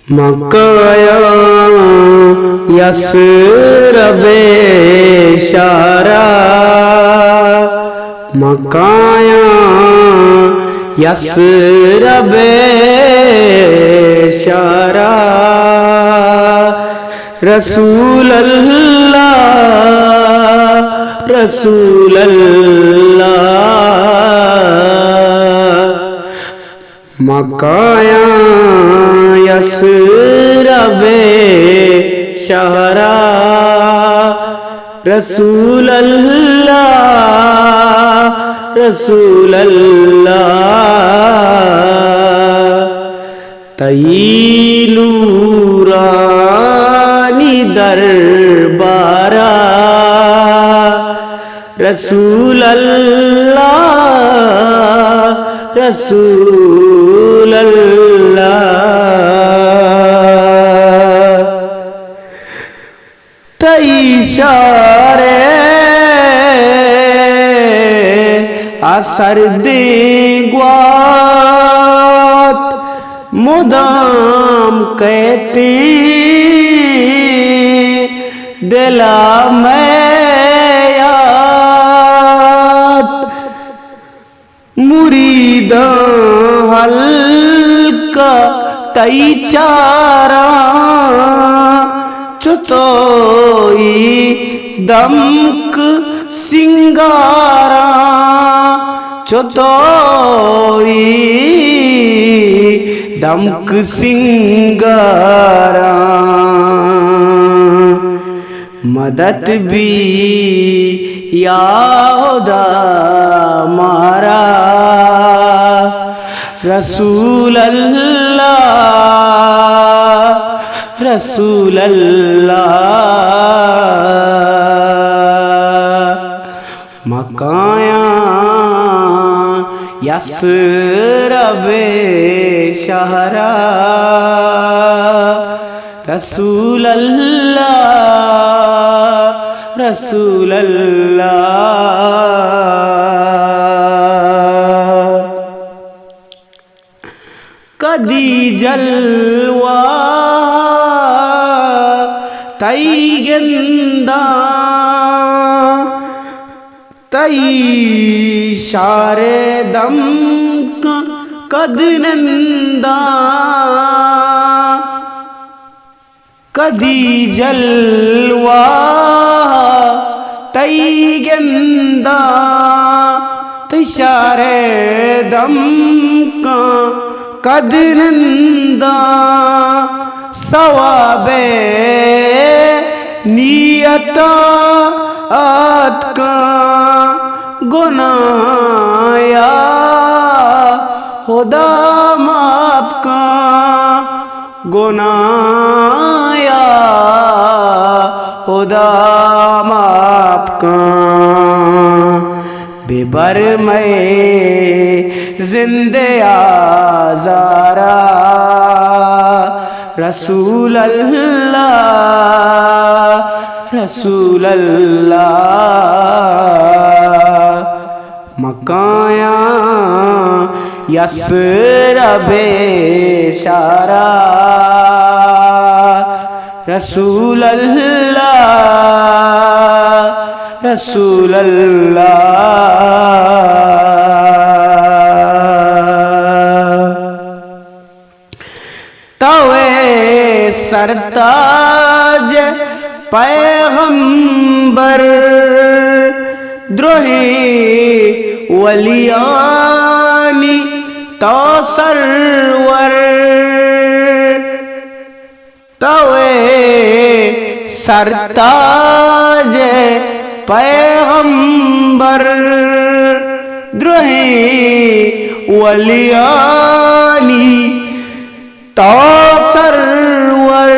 मकाया यसरबे शारा, मकाया यसरबे शारा। रसूल अल्लाह रसूल अल्लाह, मकाया यसरबे शारा। रसूल अल्लाह रसूल अल्लाह, तई नूरानी दरबारा। रसूल अल्लाह रसूल अल्लाह, तई शारे असर दे ग्वात मुदाम कहते दिला में याद। मुरीदा हल्का तई चारा, चुतोई दमक सिंगारा। चुतोई दमक सिंगारा, मदद भी यादा मारा। रसूल अल्लाह रसूल अल्लाह, मकाया यसरबे शारा। रसूल अल्लाह रसूल अल्लाह, कदी जलवा तई गंदा, तई शारे दम कद नंदा। कदी जलवा तई गंदा, तई शारे दम का कद नंदा। सवाबे नियता आत का गुनाया खुदा माफ का। गुनाया खुदा माफ का, बेबर में जिंदे आज़ारा। रसूल अल्लाह रसूल अल्लाह, मकाया यसरबे शारा। रसूल अल्लाह रसूल अल्लाह, तवे सरताज पैगंबर द्रोही वलियानी तो सरवर। तवे सरताज पैगंबर द्रोही वलियानी तो सरवर।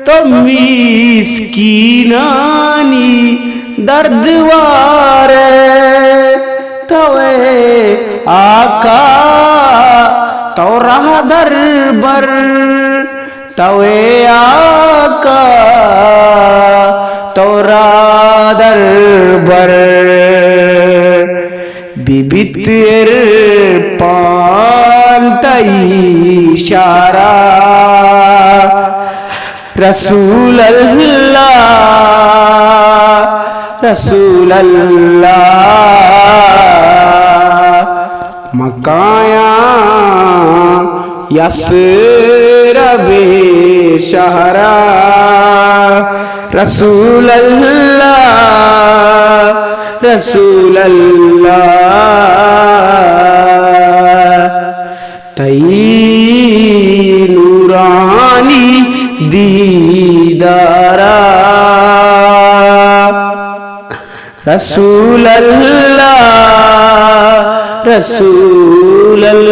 तो मिस्कीनानी दर्दवार, तवे आका तो राह दरबर। तवे आका तो राह दरबर, বিবিতের পান্তাই ইশারা রাসূলুল্লাহ রাসূলুল্লাহ মক্কায়া ইয়াসরবে শাহরা রাসূলুল্লাহ রাসূলুল্লাহ তাই নূরানি দীদারা রাসূলুল্লাহ রাসূলুল্লাহ